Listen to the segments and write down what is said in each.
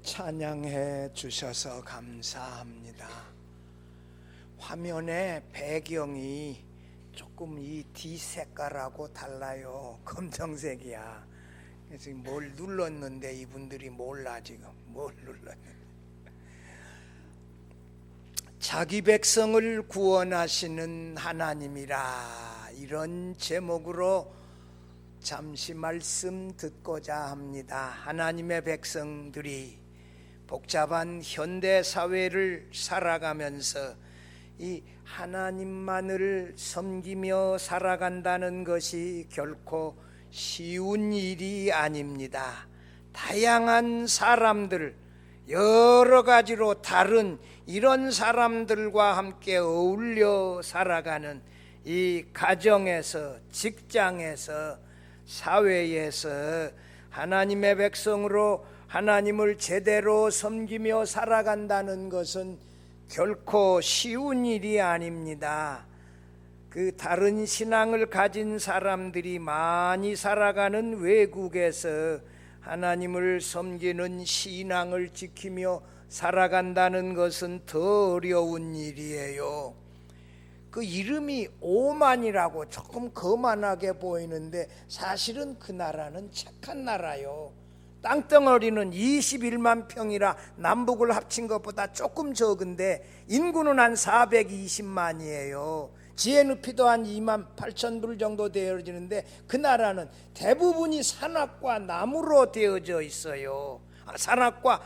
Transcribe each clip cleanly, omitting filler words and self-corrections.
찬양해 주셔서 감사합니다. 화면에 배경이 조금 이 뒤 색깔하고 달라요. 검정색이야. 그래서 뭘 눌렀는데 이분들이 몰라. 지금 뭘 눌렀는데. 자기 백성을 구원하시는 하나님이라, 이런 제목으로 잠시 말씀 듣고자 합니다. 하나님의 백성들이 복잡한 현대 사회를 살아가면서 이 하나님만을 섬기며 살아간다는 것이 결코 쉬운 일이 아닙니다. 다양한 사람들, 여러 가지로 다른 이런 사람들과 함께 어울려 살아가는 이 가정에서, 직장에서, 사회에서 하나님의 백성으로 하나님을 제대로 섬기며 살아간다는 것은 결코 쉬운 일이 아닙니다. 그 다른 신앙을 가진 사람들이 많이 살아가는 외국에서 하나님을 섬기는 신앙을 지키며 살아간다는 것은 더 어려운 일이에요. 그 이름이 오만이라고 조금 거만하게 보이는데 사실은 그 나라는 착한 나라요. 땅덩어리는 21만 평이라 남북을 합친 것보다 조금 적은데 인구는 한 420만이에요. 지혜 높이도 한 2만 8천 불 정도 되어지는데 그 나라는 대부분이 산악과 나무로 되어져 있어요. 산악과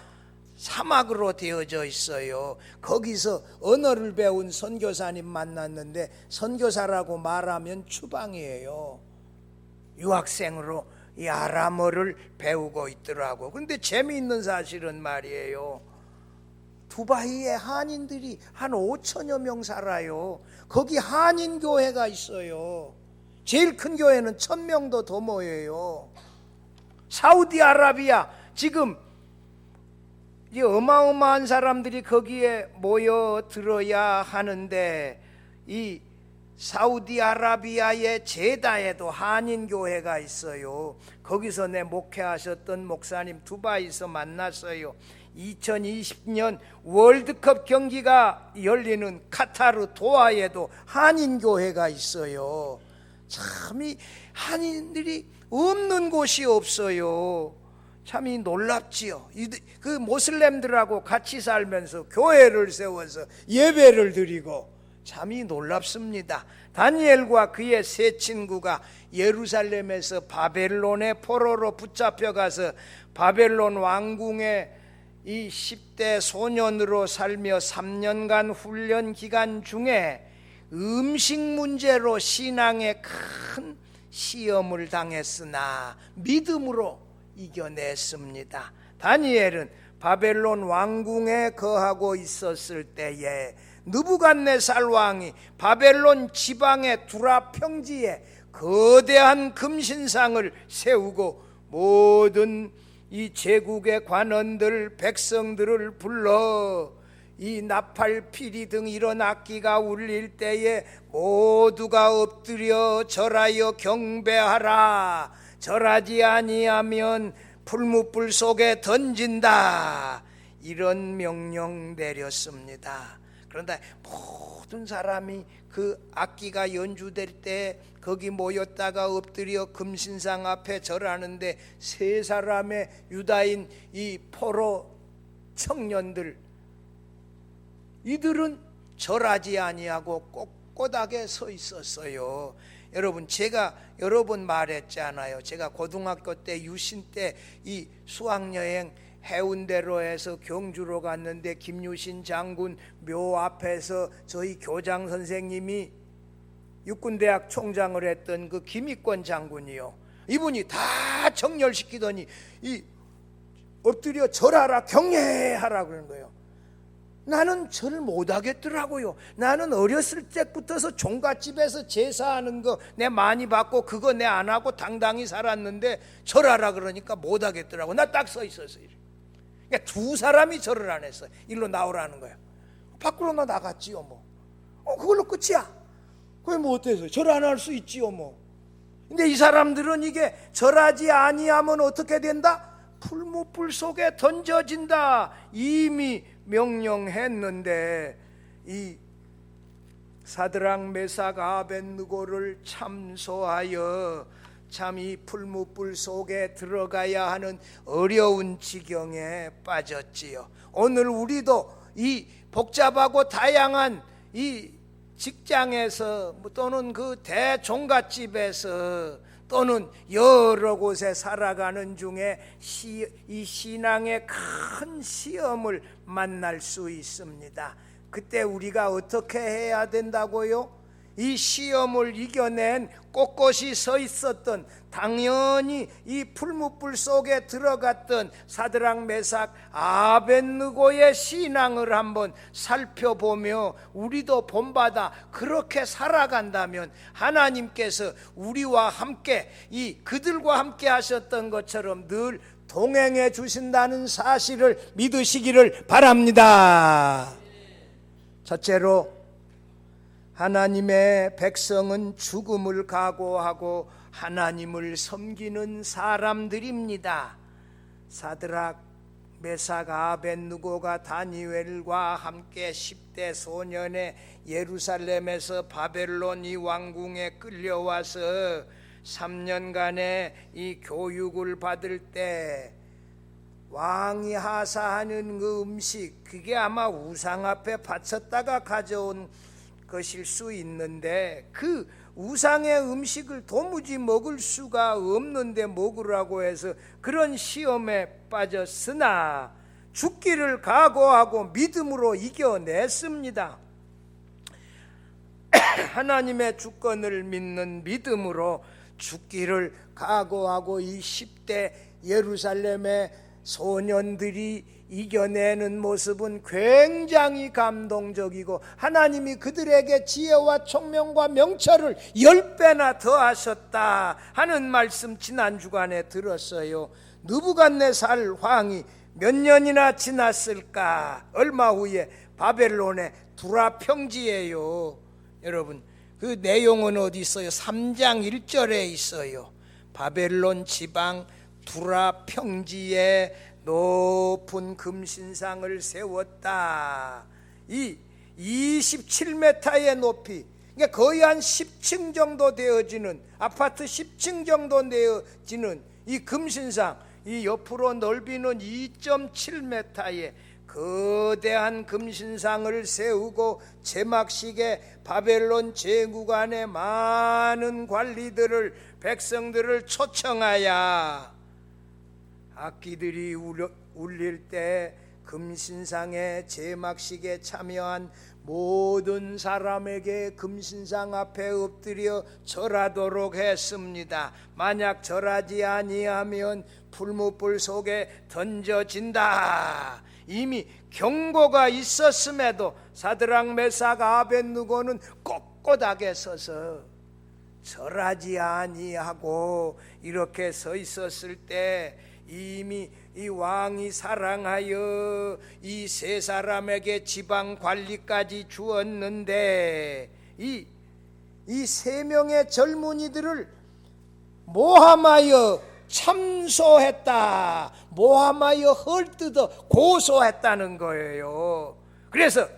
사막으로 되어져 있어요. 거기서 언어를 배운 선교사님 만났는데 선교사라고 말하면 추방이에요. 유학생으로 이 아람어를 배우고 있더라고. 근데 재미있는 사실은 말이에요, 두바이에 한인들이 한 5천여 명 살아요. 거기 한인 교회가 있어요. 제일 큰 교회는 1,000명도 더 모여요. 사우디아라비아 지금 이 어마어마한 사람들이 거기에 모여들어야 하는데, 이 사우디아라비아의 제다에도 한인교회가 있어요. 거기서 내 목회하셨던 목사님 두바이에서 만났어요. 2020년 월드컵 경기가 열리는 카타르 도하에도 한인교회가 있어요. 참 이 한인들이 없는 곳이 없어요. 참이 놀랍지요. 그 모슬렘들하고 같이 살면서 교회를 세워서 예배를 드리고 참이 놀랍습니다. 다니엘과 그의 세 친구가 예루살렘에서 바벨론의 포로로 붙잡혀가서 바벨론 왕궁에 이 10대 소년으로 살며 3년간 훈련 기간 중에 음식 문제로 신앙에 큰 시험을 당했으나 믿음으로 이겨냈습니다. 다니엘은 바벨론 왕궁에 거하고 있었을 때에 느부갓네살 왕이 바벨론 지방의 두라 평지에 거대한 금신상을 세우고 모든 이 제국의 관원들, 백성들을 불러 이 나팔, 피리 등 이런 악기가 울릴 때에 모두가 엎드려 절하여 경배하라. 절하지 아니하면 풀무불 속에 던진다. 이런 명령 내렸습니다. 그런데 모든 사람이 그 악기가 연주될 때 거기 모였다가 엎드려 금신상 앞에 절하는데, 세 사람의 유다인 이 포로 청년들, 이들은 절하지 아니하고 꼿꼿하게 서 있었어요. 여러분, 제가 여러 번 말했잖아요. 제가 고등학교 때 유신 때 이 수학여행 해운대로 해서 경주로 갔는데 김유신 장군 묘 앞에서 저희 교장 선생님이 육군대학 총장을 했던 그 김익권 장군이요, 이분이 다 정렬시키더니 이 엎드려 절하라, 경례하라 그러는 거예요. 나는 절을 못하겠더라고요. 나는 어렸을 때부터서 종갓집에서 제사하는 거 내 많이 받고 그거 내 안 하고 당당히 살았는데 절하라 그러니까 못하겠더라고. 나 딱 서 있었어요. 그러니까 두 사람이 절을 안 했어요. 일로 나오라는 거야. 밖으로 나갔지요 뭐. 그걸로 끝이야. 그게 뭐 어때서 절 안 할 수 있지요 뭐. 근데 이 사람들은 이게 절하지 아니하면 어떻게 된다? 풀무불 속에 던져진다 이미 명령했는데 이 사드락 메삭 아벳느고를 참소하여 참 이 풀무불 속에 들어가야 하는 어려운 지경에 빠졌지요. 오늘 우리도 이 복잡하고 다양한 이 직장에서 또는 그 대종갓집에서 또는 여러 곳에 살아가는 중에 이 신앙의 큰 시험을 만날 수 있습니다. 그때 우리가 어떻게 해야 된다고요? 이 시험을 이겨낸 꼿꼿이 서 있었던, 당연히 이 풀무불 속에 들어갔던 사드락 메삭 아벳느고의 신앙을 한번 살펴보며 우리도 본받아 그렇게 살아간다면 하나님께서 우리와 함께 이 그들과 함께 하셨던 것처럼 늘 동행해 주신다는 사실을 믿으시기를 바랍니다. 첫째로, 하나님의 백성은 죽음을 각오하고 하나님을 섬기는 사람들입니다. 사드락 메삭 아벳느고가 다니엘과 함께 10대 소년에 예루살렘에서 바벨론 이 왕궁에 끌려와서 3년간의 이 교육을 받을 때 왕이 하사하는 그 음식, 그게 아마 우상 앞에 바쳤다가 가져온 것일 수 있는데 그 우상의 음식을 도무지 먹을 수가 없는데 먹으라고 해서 그런 시험에 빠졌으나 죽기를 각오하고 믿음으로 이겨냈습니다. 하나님의 주권을 믿는 믿음으로 죽기를 각오하고 이 10대 예루살렘의 소년들이 이겨내는 모습은 굉장히 감동적이고 하나님이 그들에게 지혜와 총명과 명철을 10배나 더하셨다 하는 말씀 지난 주간에 들었어요. 느부갓네살 왕이 몇 년이나 지났을까? 얼마 후에 바벨론의 두라 평지예요. 여러분, 그 내용은 어디 있어요? 3장 1절에 있어요. 바벨론 지방 두라 평지에 높은 금신상을 세웠다. 이 27m의 높이, 그러니까 거의 한 10층 정도 되어지는, 아파트 10층 정도 되어지는 이 금신상, 이 옆으로 넓이는 2.7m의 거대한 금신상을 세우고 제막식에 바벨론 제국안의 많은 관리들을, 백성들을 초청하여 악기들이 울릴 때 금신상의 제막식에 참여한 모든 사람에게 금신상 앞에 엎드려 절하도록 했습니다. 만약 절하지 아니하면 풀무불 속에 던져진다. 이미 경고가 있었음에도 사드락 메삭 아벳느고는 꼿꼿하게 서서 절하지 아니하고 이렇게 서 있었을 때 이미 이 왕이 사랑하여 이 세 사람에게 지방 관리까지 주었는데 이 세 명의 젊은이들을 모함하여 참소했다, 모함하여 헐뜯어 고소했다는 거예요. 그래서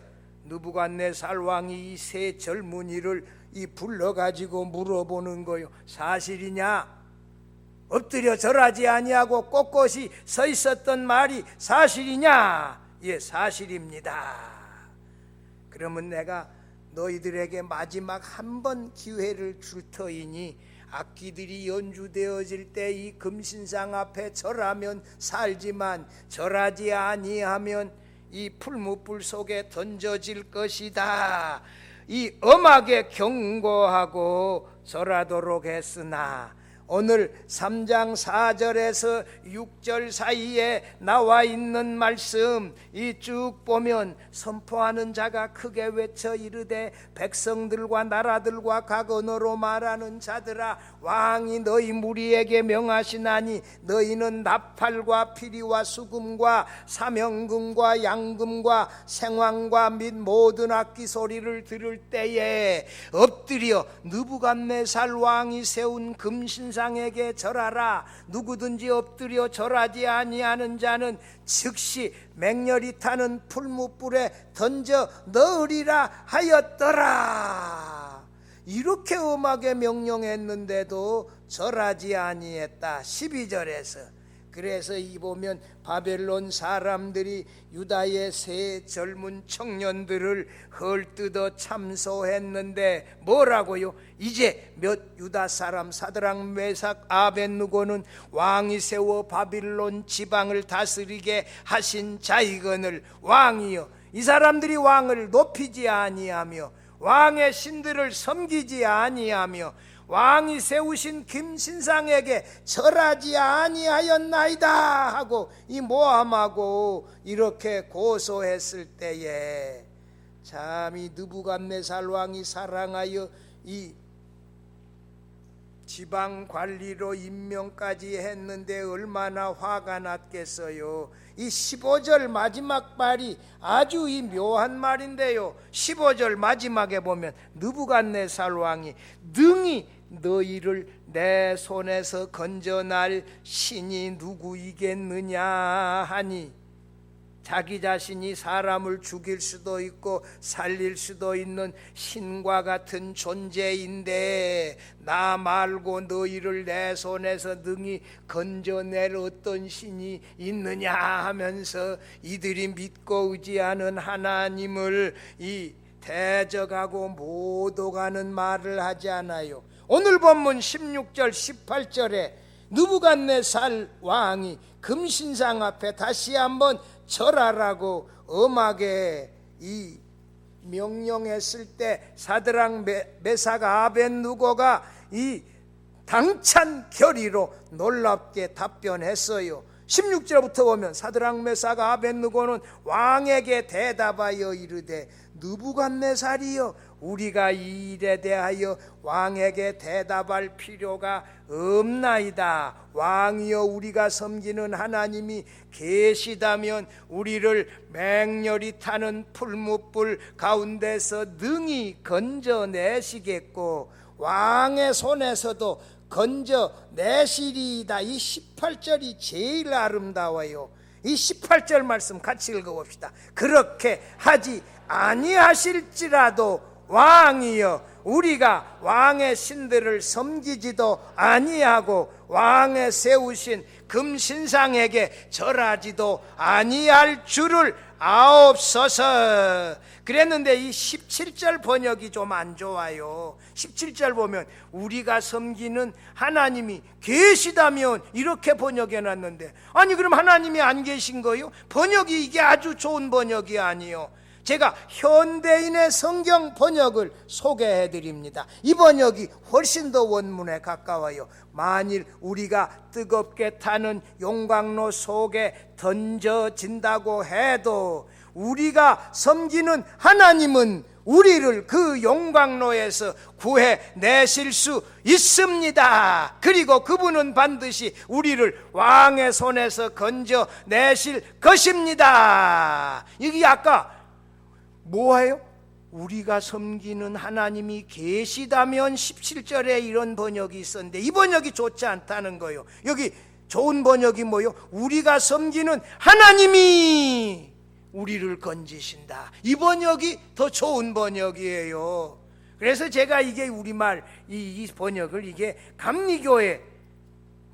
느부갓네살 왕이 이 세 젊은이를 불러가지고 물어보는 거예요. 사실이냐? 엎드려 절하지 아니하고 꼿꼿이 서 있었던 말이 사실이냐? 예, 사실입니다. 그러면 내가 너희들에게 마지막 한 번 기회를 줄 터이니 악기들이 연주되어질 때 이 금신상 앞에 절하면 살지만 절하지 아니하면 이 풀무불 속에 던져질 것이다. 이 엄하게 경고하고 절하도록 했으나 오늘 3장 4절에서 6절 사이에 나와 있는 말씀 이 쭉 보면 선포하는 자가 크게 외쳐 이르되 백성들과 나라들과 각 언어로 말하는 자들아, 왕이 너희 무리에게 명하시나니 너희는 나팔과 피리와 수금과 사명금과 양금과 생황과 및 모든 악기 소리를 들을 때에 엎드려 느부갓네살 왕이 세운 금신 금신상에게 절하라. 누구든지 엎드려 절하지 아니하는 자는 즉시 맹렬히 타는 풀무불에 던져 넣으리라 하였더라. 이렇게 엄하게 명령했는데도 절하지 아니했다. 12절에서. 그래서 이 보면 바벨론 사람들이 유다의 새 젊은 청년들을 헐뜯어 참소했는데 뭐라고요? 이제 몇 유다 사람 사드락 메삭 아벳느고는 왕이 세워 바빌론 지방을 다스리게 하신 자이거늘 왕이여, 이 사람들이 왕을 높이지 아니하며 왕의 신들을 섬기지 아니하며 왕이 세우신 금신상에게 절하지 아니하였나이다 하고 이 모함하고 이렇게 고소했을 때에 참 이 느부갓네살 왕이 사랑하여 이 지방 관리로 임명까지 했는데 얼마나 화가 났겠어요. 이 15절 마지막 말이 아주 이 묘한 말인데요. 15절 마지막에 보면 느부갓네살 왕이 능히 너희를 내 손에서 건져낼 신이 누구이겠느냐 하니, 자기 자신이 사람을 죽일 수도 있고 살릴 수도 있는 신과 같은 존재인데 나 말고 너희를 내 손에서 능히 건져낼 어떤 신이 있느냐 하면서 이들이 믿고 의지하는 하나님을 이 대적하고 모독하는 말을 하지 않아요. 오늘 본문 16절 18절에 느부갓네살 왕이 금신상 앞에 다시 한번 절하라고 엄하게 이 명령했을 때 사드락 메삭 아벳느고가 이 당찬 결의로 놀랍게 답변했어요. 16절부터 보면 사드락 메삭 아벳느고는 왕에게 대답하여 이르되 느부갓네살이여, 우리가 이 일에 대하여 왕에게 대답할 필요가 없나이다. 왕이여, 우리가 섬기는 하나님이 계시다면 우리를 맹렬히 타는 풀무불 가운데서 능히 건져내시겠고 왕의 손에서도 건져내시리이다. 이 18절이 제일 아름다워요. 이 18절 말씀 같이 읽어봅시다. 그렇게 하지 아니하실지라도 왕이여, 우리가 왕의 신들을 섬기지도 아니하고 왕의 세우신 금신상에게 절하지도 아니할 줄을 아옵소서. 그랬는데 이 17절 번역이 좀 안 좋아요. 17절 보면 우리가 섬기는 하나님이 계시다면 이렇게 번역해놨는데, 아니 그럼 하나님이 안 계신 거요? 번역이 이게 아주 좋은 번역이 아니요. 제가 현대인의 성경 번역을 소개해 드립니다. 이 번역이 훨씬 더 원문에 가까워요. 만일 우리가 뜨겁게 타는 용광로 속에 던져진다고 해도 우리가 섬기는 하나님은 우리를 그 용광로에서 구해내실 수 있습니다. 그리고 그분은 반드시 우리를 왕의 손에서 건져내실 것입니다. 이게 아까 뭐예요? 우리가 섬기는 하나님이 계시다면 17절에 이런 번역이 있었는데 이 번역이 좋지 않다는 거예요. 여기 좋은 번역이 뭐예요? 우리가 섬기는 하나님이 우리를 건지신다. 이 번역이 더 좋은 번역이에요. 그래서 제가 이게 우리말 이 번역을 이게 감리교회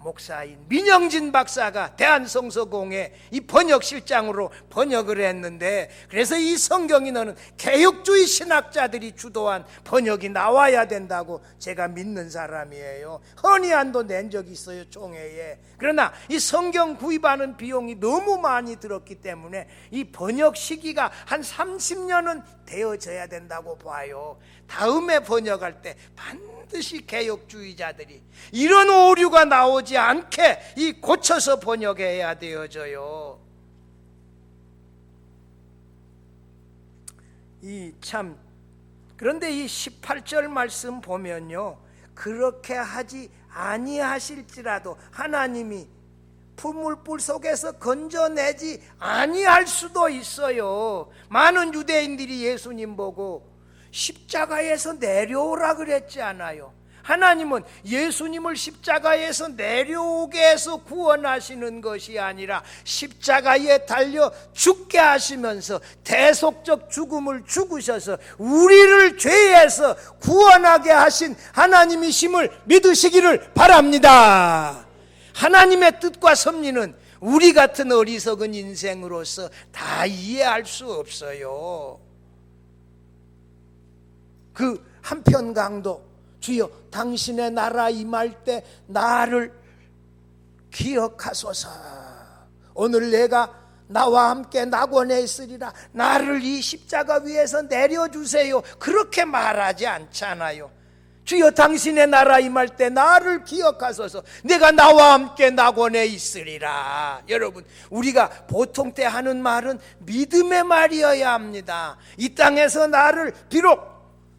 목사인 민영진 박사가 대한성서공회 이 번역실장으로 번역을 했는데, 그래서 이 성경인어는 개혁주의 신학자들이 주도한 번역이 나와야 된다고 제가 믿는 사람이에요. 헌의안도 낸 적이 있어요, 총회에. 그러나 이 성경 구입하는 비용이 너무 많이 들었기 때문에 이 번역 시기가 한 30년은 되어져야 된다고 봐요. 다음에 번역할 때 반드시 개혁주의자들이 이런 오류가 나오지 않게 이 고쳐서 번역해야 되어져요. 그런데 이 18절 말씀 보면요, 그렇게 하지 아니하실지라도 하나님이 풀물불 속에서 건져내지 아니할 수도 있어요. 많은 유대인들이 예수님 보고 십자가에서 내려오라 그랬지 않아요? 하나님은 예수님을 십자가에서 내려오게 해서 구원하시는 것이 아니라 십자가에 달려 죽게 하시면서 대속적 죽음을 죽으셔서 우리를 죄에서 구원하게 하신 하나님이심을 믿으시기를 바랍니다. 하나님의 뜻과 섭리는 우리 같은 어리석은 인생으로서 다 이해할 수 없어요. 그 한편 강도, 주여 당신의 나라 임할 때 나를 기억하소서. 오늘 내가 나와 함께 낙원에 있으리라. 나를 이 십자가 위에서 내려주세요. 그렇게 말하지 않잖아요. 주여 당신의 나라 임할 때 나를 기억하소서. 내가 나와 함께 낙원에 있으리라. 여러분, 우리가 보통 때 하는 말은 믿음의 말이어야 합니다. 이 땅에서 나를 비록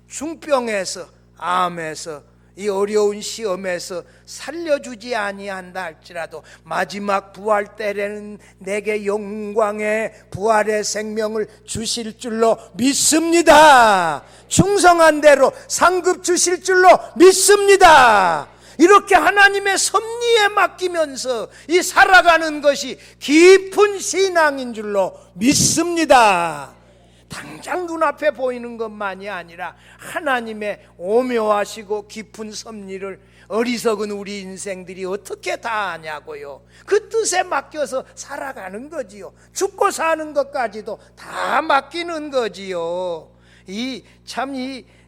중병에서, 암에서, 이 어려운 시험에서 살려주지 아니한다 할지라도 마지막 부활 때에는 내게 영광의 부활의 생명을 주실 줄로 믿습니다. 충성한 대로 상급 주실 줄로 믿습니다. 이렇게 하나님의 섭리에 맡기면서 이 살아가는 것이 깊은 신앙인 줄로 믿습니다. 당장 눈앞에 보이는 것만이 아니라 하나님의 오묘하시고 깊은 섭리를 어리석은 우리 인생들이 어떻게 다 아냐고요. 그 뜻에 맡겨서 살아가는 거지요. 죽고 사는 것까지도 다 맡기는 거지요. 이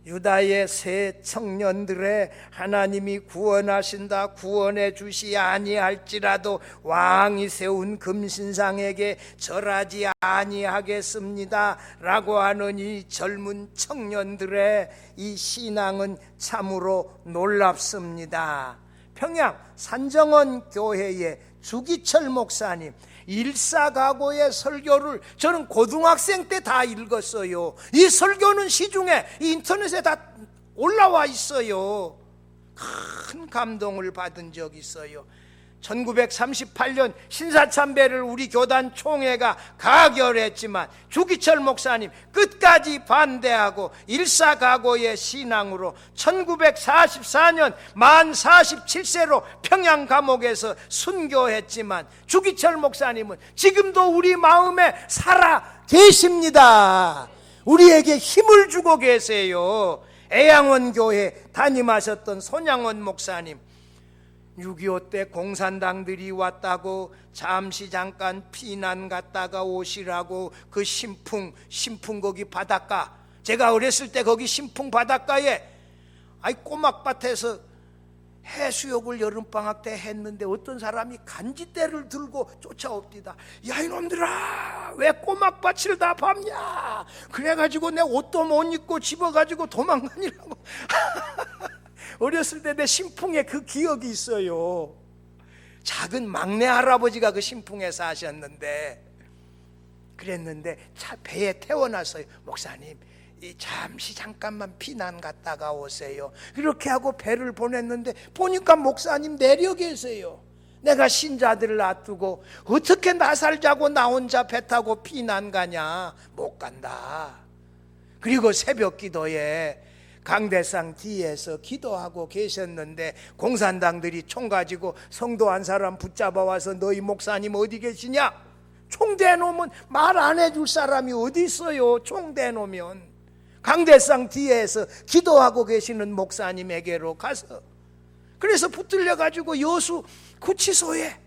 유다의 새 청년들의 하나님이 구원하신다, 구원해 주시 아니할지라도 왕이 세운 금신상에게 절하지 아니하겠습니다 라고 하는 이 젊은 청년들의 이 신앙은 참으로 놀랍습니다. 평양 산정원 교회의 주기철 목사님 일사각오의 설교를 저는 고등학생 때 다 읽었어요. 이 설교는 시중에 인터넷에 다 올라와 있어요. 큰 감동을 받은 적이 있어요. 1938년 신사참배를 우리 교단 총회가 가결했지만 주기철 목사님 끝까지 반대하고 일사각오의 신앙으로 1944년 만 47세로 평양 감옥에서 순교했지만 주기철 목사님은 지금도 우리 마음에 살아 계십니다. 우리에게 힘을 주고 계세요. 애양원 교회 담임하셨던 손양원 목사님, 6.25 때 공산당들이 왔다고 잠깐 피난 갔다가 오시라고 그 신풍 거기 바닷가, 제가 어렸을 때 거기 신풍 바닷가에 꼬막밭에서 해수욕을 여름방학 때 했는데 어떤 사람이 간지대를 들고 쫓아옵디다. 야 이놈들아, 왜 꼬막밭을 다 밟냐. 그래가지고 내 옷도 못 입고 집어가지고 도망다니라고. 어렸을 때 내 신풍에 그 기억이 있어요. 작은 막내 할아버지가 그 신풍에 사셨는데, 그랬는데 배에 태워놨어요. 목사님 잠시 잠깐만 피난 갔다가 오세요. 이렇게 하고 배를 보냈는데 보니까 목사님 내려 계세요. 내가 신자들을 놔두고 어떻게 나 살자고 나 혼자 배 타고 피난 가냐. 못 간다. 그리고 새벽 기도에 강대상 뒤에서 기도하고 계셨는데 공산당들이 총 가지고 성도 한 사람 붙잡아 와서 너희 목사님 어디 계시냐? 총 대놓으면 말 안 해줄 사람이 어디 있어요. 총 대놓으면. 강대상 뒤에서 기도하고 계시는 목사님에게로 가서, 그래서 붙들려 가지고 여수 구치소에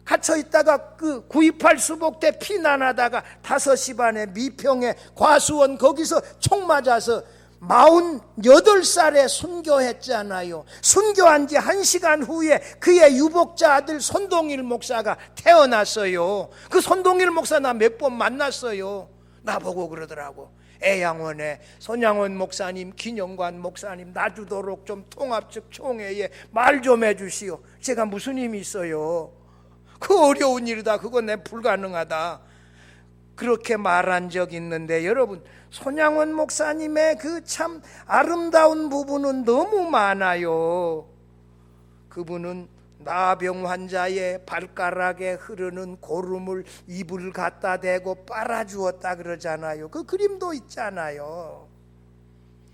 갇혀 있다가 그 9.28 수복 때 피난하다가 5시 반에 미평에 과수원 거기서 총 맞아서 48살에 순교했잖아요. 순교한 지 1시간 후에 그의 유복자 아들 손동일 목사가 태어났어요. 그 손동일 목사 나 몇 번 만났어요. 나보고 그러더라고. 애양원에 손양원 목사님, 기념관 목사님 놔주도록 좀 통합측 총회에 말 좀 해주시오. 제가 무슨 힘이 있어요. 그 어려운 일이다. 그건 내 불가능하다. 그렇게 말한 적이 있는데, 여러분 손양원 목사님의 그 참 아름다운 부분은 너무 많아요. 그분은 나병 환자의 발가락에 흐르는 고름을 입을 갖다 대고 빨아주었다 그러잖아요. 그 그림도 있잖아요.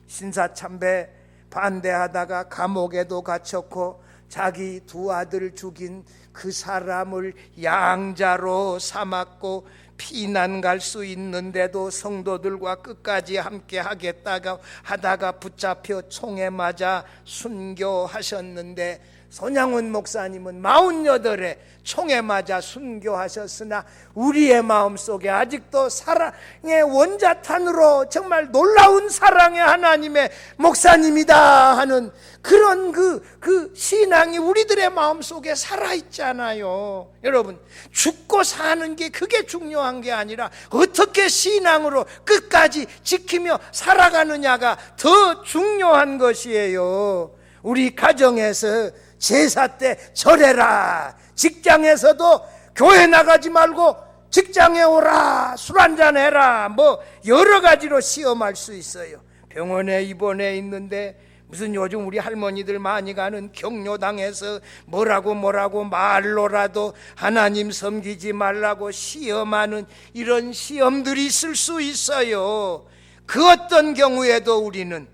신사참배 반대하다가 감옥에도 갇혔고 자기 두 아들 죽인 그 사람을 양자로 삼았고 피난 갈 수 있는데도 성도들과 끝까지 함께 하겠다고 하다가 붙잡혀 총에 맞아 순교하셨는데, 손양훈 목사님은 48에 총에 맞아 순교하셨으나 우리의 마음속에 아직도 사랑의 원자탄으로 정말 놀라운 사랑의 하나님의 목사님이다 하는 그런 그 신앙이 우리들의 마음속에 살아있잖아요. 여러분, 죽고 사는 게 그게 중요한 게 아니라 어떻게 신앙으로 끝까지 지키며 살아가느냐가 더 중요한 것이에요. 우리 가정에서 제사 때 절해라, 직장에서도 교회 나가지 말고 직장에 오라, 술 한잔 해라, 뭐 여러 가지로 시험할 수 있어요. 병원에 입원해 있는데 무슨 요즘 우리 할머니들 많이 가는 격려당에서 뭐라고 말로라도 하나님 섬기지 말라고 시험하는 이런 시험들이 있을 수 있어요. 그 어떤 경우에도 우리는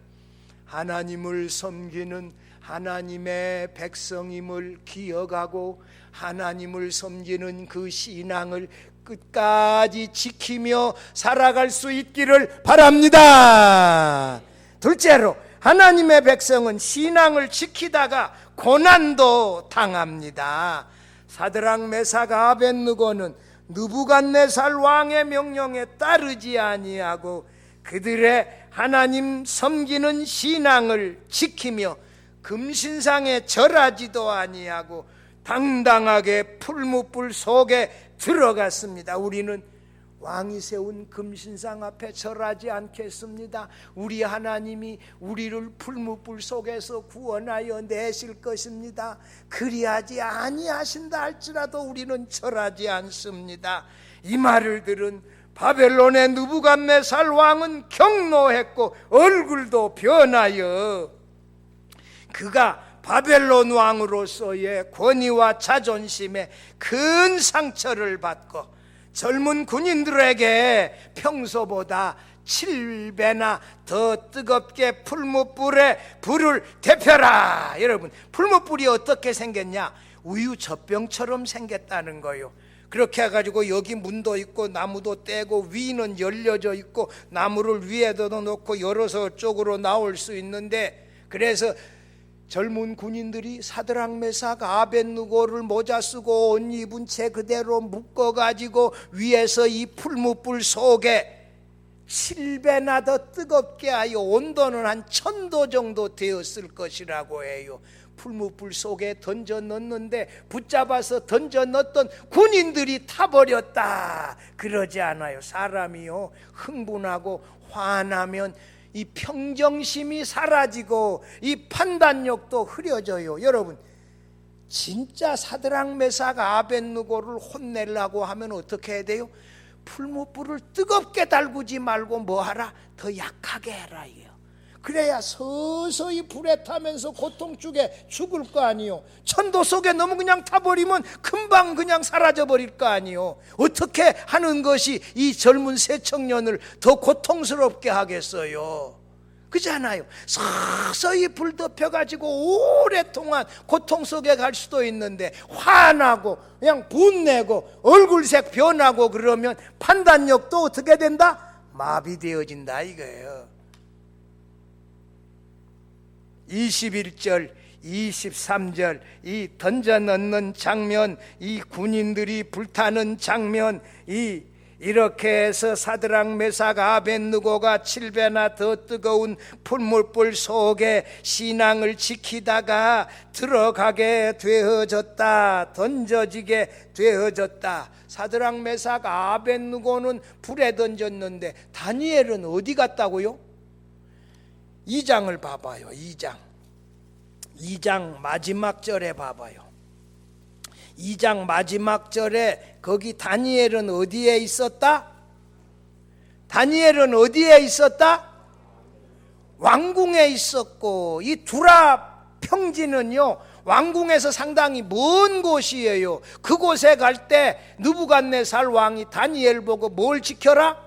하나님을 섬기는 하나님의 백성임을 기억하고 하나님을 섬기는 그 신앙을 끝까지 지키며 살아갈 수 있기를 바랍니다. 둘째로, 하나님의 백성은 신앙을 지키다가 고난도 당합니다. 사드락 메삭 아벳느고는 느부갓네살 왕의 명령에 따르지 아니하고 그들의 하나님 섬기는 신앙을 지키며 금신상에 절하지도 아니하고 당당하게 풀무불 속에 들어갔습니다. 우리는 왕이 세운 금신상 앞에 절하지 않겠습니다. 우리 하나님이 우리를 풀무불 속에서 구원하여 내실 것입니다. 그리하지 아니하신다 할지라도 우리는 절하지 않습니다. 이 말을 들은 바벨론의 느부갓네살 왕은 경노했고 얼굴도 변하여 그가 바벨론 왕으로서의 권위와 자존심에 큰 상처를 받고 젊은 군인들에게 평소보다 7배나 더 뜨겁게 풀무불에 불을 데펴라. 여러분, 풀무불이 어떻게 생겼냐? 우유 젖병처럼 생겼다는 거예요. 그렇게 해가지고 여기 문도 있고 나무도 떼고 위는 열려져 있고 나무를 위에도 놓고 열어서 쪽으로 나올 수 있는데, 그래서 젊은 군인들이 사드락 메삭 아벳느고를 모자 쓰고 옷 입은 채 그대로 묶어가지고 위에서 이 풀무불 속에 7배나 더 뜨겁게 하여 온도는 한 1000도 정도 되었을 것이라고 해요. 풀무불 속에 던져 넣는데 붙잡아서 던져 넣었던 군인들이 타버렸다. 그러지 않아요. 사람이요, 흥분하고 화나면 이 평정심이 사라지고 이 판단력도 흐려져요. 여러분, 진짜 사드락 메삭 아벳느고를 혼내려고 하면 어떻게 해야 돼요? 풀무불을 뜨겁게 달구지 말고 뭐하라? 더 약하게 해라 이게요. 그래야 서서히 불에 타면서 고통 중에 죽을 거 아니요. 천도 속에 너무 그냥 타버리면 금방 그냥 사라져버릴 거 아니요. 어떻게 하는 것이 이 젊은 새청년을 더 고통스럽게 하겠어요? 그렇잖아요. 서서히 불 덮여가지고 오랫동안 고통 속에 갈 수도 있는데 화나고 그냥 분내고 얼굴색 변하고 그러면 판단력도 어떻게 된다? 마비되어진다 이거예요. 21절 23절 이 던져 넣는 장면, 이 군인들이 불타는 장면, 이렇게 해서 사드락 메삭 아벳느고가 7배나 더 뜨거운 풀무불 속에 신앙을 지키다가 들어가게 되어졌다. 던져지게 되어졌다. 사드락 메삭 아벳느고는 불에 던졌는데 다니엘은 어디 갔다고요? 2장을 봐봐요. 2장 마지막 절에 봐봐요. 2장 마지막 절에 거기 다니엘은 어디에 있었다? 다니엘은 어디에 있었다? 왕궁에 있었고, 이 두라 평지는요 왕궁에서 상당히 먼 곳이에요. 그곳에 갈 때 느부갓네살 왕이 다니엘 보고 뭘 지켜라?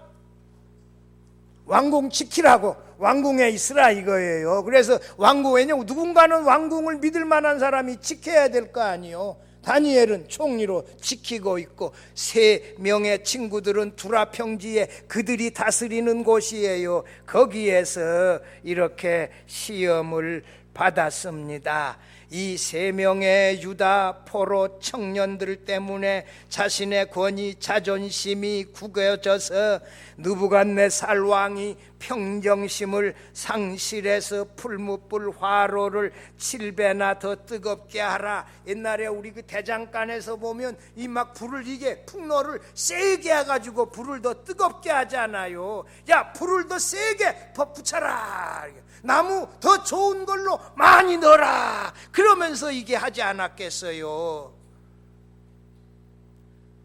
왕궁 지키라고 왕궁에 있으라 이거예요. 그래서 왕궁, 왜냐면 누군가는 왕궁을 믿을 만한 사람이 지켜야 될 거 아니에요. 다니엘은 총리로 지키고 있고 3명의 친구들은 두라 평지에 그들이 다스리는 곳이에요. 거기에서 이렇게 시험을 받았습니다. 이 3명의 유다 포로 청년들 때문에 자신의 권위, 자존심이 구겨져서 느부갓네살 왕이 평정심을 상실해서 풀무불 화로를 7배나 더 뜨겁게 하라. 옛날에 우리 그 대장간에서 보면 이 막 불을 이게 풍로를 세게 해가지고 불을 더 뜨겁게 하잖아요. 야, 불을 더 세게 붙여라. 나무 더 좋은 걸로 많이 넣어라. 그러면서 이게 하지 않았겠어요.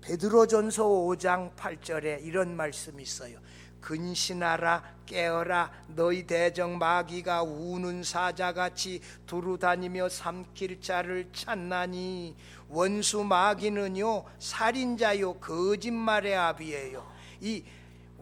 베드로전서 5장 8절에 이런 말씀이 있어요. 근신하라, 깨어라. 너희 대적 마귀가 우는 사자같이 두루다니며 삼킬 자를 찾나니. 원수 마귀는요, 살인자요 거짓말의 아비예요. 이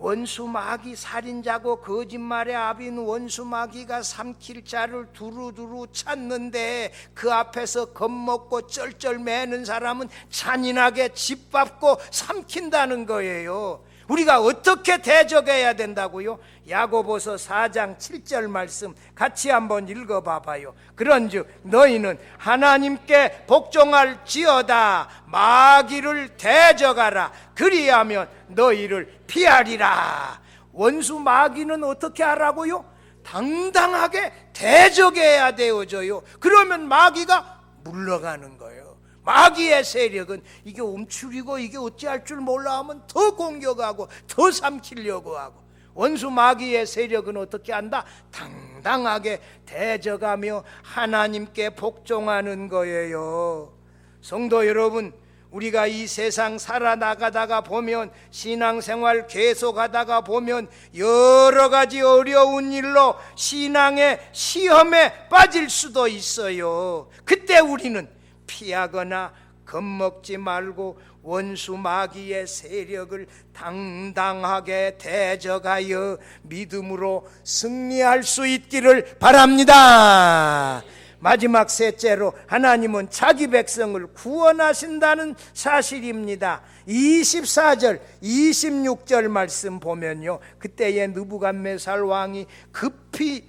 원수 마귀, 살인자고 거짓말의 아비인 원수 마귀가 삼킬 자를 두루두루 찾는데 그 앞에서 겁먹고 쩔쩔매는 사람은 잔인하게 짓밟고 삼킨다는 거예요. 우리가 어떻게 대적해야 된다고요? 야고보서 4장 7절 말씀 같이 한번 읽어봐봐요. 그런즉 너희는 하나님께 복종할지어다. 마귀를 대적하라. 그리하면 너희를 피하리라. 원수 마귀는 어떻게 하라고요? 당당하게 대적해야 되어져요. 그러면 마귀가 물러가는 거예요. 마귀의 세력은 이게 움츠리고 이게 어찌할 줄 몰라 하면 더 공격하고 더 삼키려고 하고, 원수 마귀의 세력은 어떻게 한다? 당당하게 대적하며 하나님께 복종하는 거예요. 성도 여러분, 우리가 이 세상 살아나가다가 보면, 신앙생활 계속하다가 보면 여러 가지 어려운 일로 신앙의 시험에 빠질 수도 있어요. 그때 우리는 피하거나 겁먹지 말고 원수 마귀의 세력을 당당하게 대적하여 믿음으로 승리할 수 있기를 바랍니다. 마지막 셋째로, 하나님은 자기 백성을 구원하신다는 사실입니다. 24절 26절 말씀 보면요, 그때에 느부갓네살 왕이 급히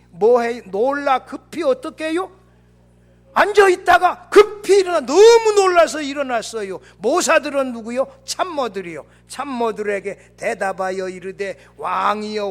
놀라 급히 어떻게 해요? 앉아있다가 급히 일어나, 너무 놀라서 일어났어요. 모사들은 누구요? 참모들이요. 참모들에게 대답하여 이르되 왕이여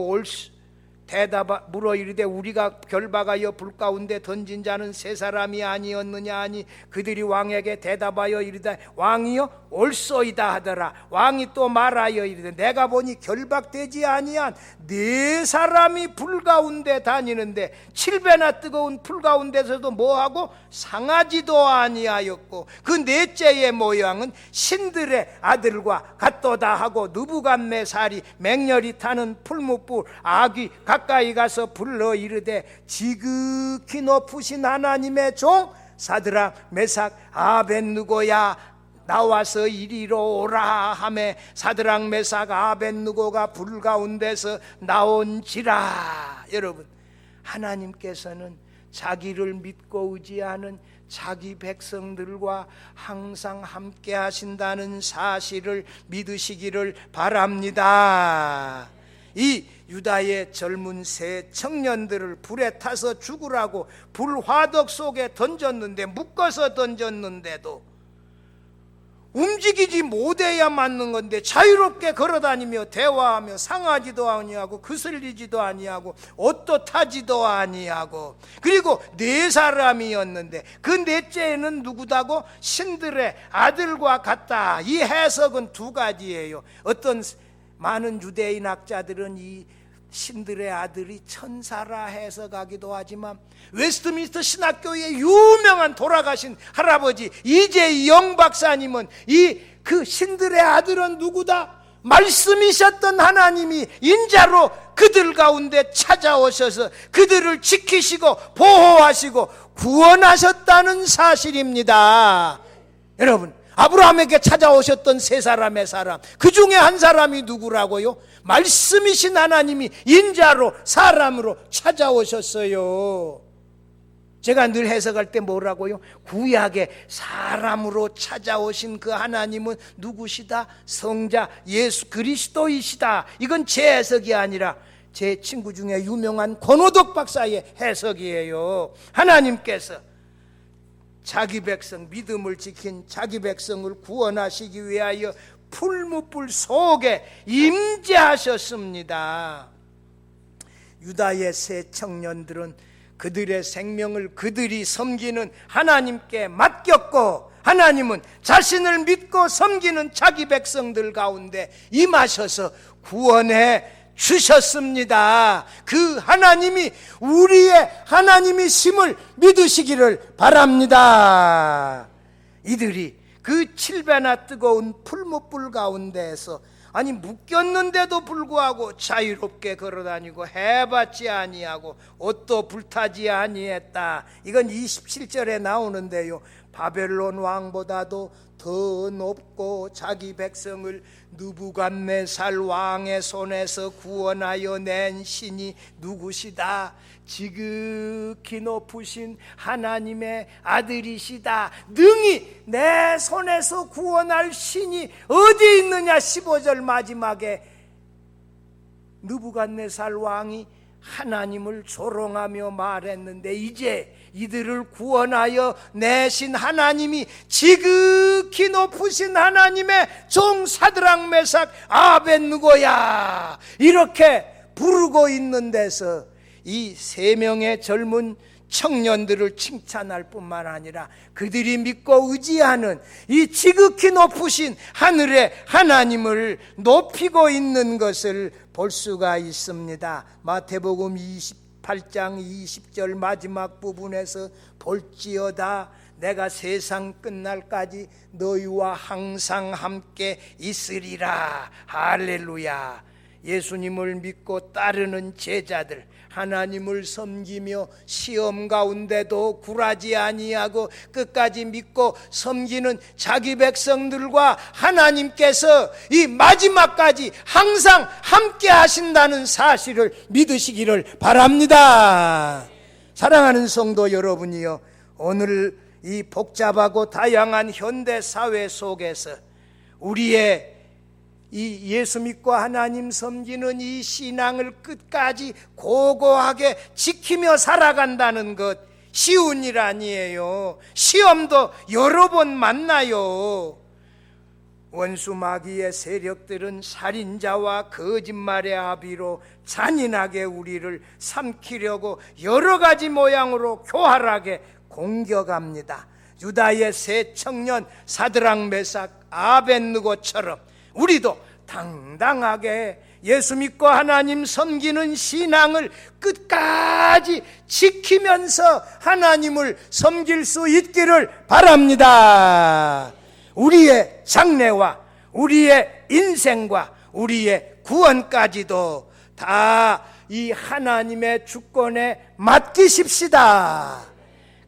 물어 이르되 우리가 결박하여 불 가운데 던진 자는 세 사람이 아니었느냐 하니, 그들이 왕에게 대답하여 이르되 왕이여 옳소이다 하더라. 왕이 또 말하여 이르되 내가 보니 결박되지 아니한 4사람이 불 가운데 다니는데 7배나 뜨거운 불 가운데서도 뭐하고 상하지도 아니하였고, 그 넷째의 모양은 신들의 아들과 같도다 하고, 느부갓네살이 맹렬히 타는 풀무불 아귀 가까이 가서 불러 이르되 지극히 높으신 하나님의 종 사드락 메삭 아벳느고야 나와서 이리로 오라 하매, 사드락 메삭 아벳느고가 불 가운데서 나온지라. 여러분, 하나님께서는 자기를 믿고 의지하는 자기 백성들과 항상 함께 하신다는 사실을 믿으시기를 바랍니다. 이 유다의 젊은 새 청년들을 불에 타서 죽으라고 불화덕 속에 던졌는데, 묶어서 던졌는데도 움직이지 못해야 맞는 건데 자유롭게 걸어다니며 대화하며 상하지도 아니하고 그슬리지도 아니하고 옷도 타지도 아니하고, 그리고 4사람이었는데 그 넷째는 누구다고? 신들의 아들과 같다. 이 해석은 2가지예요. 어떤 많은 유대인 학자들은 이 신들의 아들이 천사라 해석하기도 하지만, 웨스트민스터 신학교의 유명한 돌아가신 할아버지 이재영 박사님은 그 신들의 아들은 누구다? 말씀이셨던 하나님이 인자로 그들 가운데 찾아오셔서 그들을 지키시고 보호하시고 구원하셨다는 사실입니다. 여러분, 아브라함에게 찾아오셨던 세 사람의 사람, 그 중에 한 사람이 누구라고요? 말씀이신 하나님이 인자로 사람으로 찾아오셨어요. 제가 늘 해석할 때 뭐라고요? 구약에 사람으로 찾아오신 그 하나님은 누구시다? 성자 예수 그리스도이시다. 이건 제 해석이 아니라 제 친구 중에 유명한 권호덕 박사의 해석이에요. 하나님께서 자기 백성, 믿음을 지킨 자기 백성을 구원하시기 위하여 풀무불 속에 임재하셨습니다. 유다의 세 청년들은 그들의 생명을 그들이 섬기는 하나님께 맡겼고, 하나님은 자신을 믿고 섬기는 자기 백성들 가운데 임하셔서 구원해 주셨습니다. 그 하나님이 우리의 하나님이심을 믿으시기를 바랍니다. 이들이 그 7배나 뜨거운 풀무불 가운데에서 아니 묶였는데도 불구하고 자유롭게 걸어다니고 해받지 아니하고 옷도 불타지 아니했다. 이건 27절에 나오는데요, 바벨론 왕보다도 더 높고 자기 백성을 느부갓네살 왕의 손에서 구원하여 낸 신이 누구시다? 지극히 높으신 하나님의 아들이시다. 능히 내 손에서 구원할 신이 어디 있느냐. 15절 마지막에 느부갓네살 왕이 하나님을 조롱하며 말했는데, 이제 이들을 구원하여 내신 하나님이 지극히 높으신 하나님의 종 사드락 메삭 아벳느고야, 이렇게 부르고 있는 데서 이 세 명의 젊은 청년들을 칭찬할 뿐만 아니라 그들이 믿고 의지하는 이 지극히 높으신 하늘의 하나님을 높이고 있는 것을 볼 수가 있습니다. 마태복음 28장 20절 마지막 부분에서 볼지어다 내가 세상 끝날까지 너희와 항상 함께 있으리라. 할렐루야. 예수님을 믿고 따르는 제자들, 하나님을 섬기며 시험 가운데도 굴하지 아니하고 끝까지 믿고 섬기는 자기 백성들과 하나님께서 이 마지막까지 항상 함께 하신다는 사실을 믿으시기를 바랍니다. 사랑하는 성도 여러분이요, 오늘 이 복잡하고 다양한 현대 사회 속에서 우리의 이 예수 믿고 하나님 섬기는 이 신앙을 끝까지 고고하게 지키며 살아간다는 것 쉬운 일 아니에요. 시험도 여러 번 만나요. 원수 마귀의 세력들은 살인자와 거짓말의 아비로 잔인하게 우리를 삼키려고 여러 가지 모양으로 교활하게 공격합니다. 유다의 세 청년 사드락 메삭 아벳느고처럼 우리도 당당하게 예수 믿고 하나님 섬기는 신앙을 끝까지 지키면서 하나님을 섬길 수 있기를 바랍니다. 우리의 장래와 우리의 인생과 우리의 구원까지도 다 이 하나님의 주권에 맡기십시다.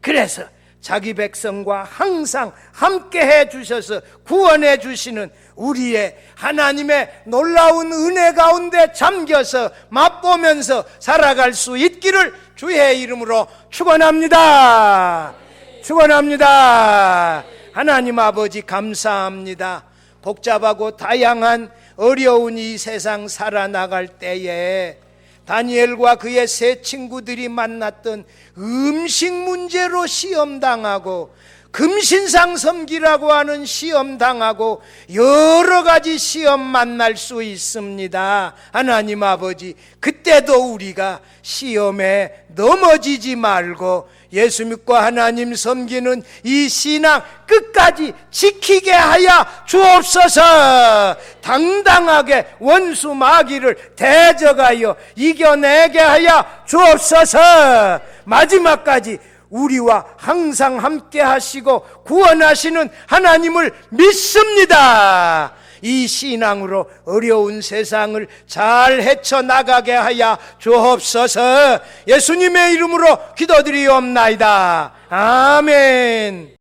그래서 자기 백성과 항상 함께해 주셔서 구원해 주시는 우리의 하나님의 놀라운 은혜 가운데 잠겨서 맛보면서 살아갈 수 있기를 주의 이름으로 축원합니다. 축원합니다. 하나님 아버지 감사합니다. 복잡하고 다양한 어려운 이 세상 살아나갈 때에 다니엘과 그의 세 친구들이 만났던 음식 문제로 시험당하고 금신상 섬기라고 하는 시험당하고 여러 가지 시험 만날 수 있습니다. 하나님 아버지, 그때도 우리가 시험에 넘어지지 말고 예수 믿고 하나님 섬기는 이 신앙 끝까지 지키게 하여 주옵소서. 당당하게 원수 마귀를 대적하여 이겨내게 하여 주옵소서. 마지막까지 우리와 항상 함께 하시고 구원하시는 하나님을 믿습니다. 이 신앙으로 어려운 세상을 잘 헤쳐나가게 하여 주옵소서. 예수님의 이름으로 기도드리옵나이다. 아멘.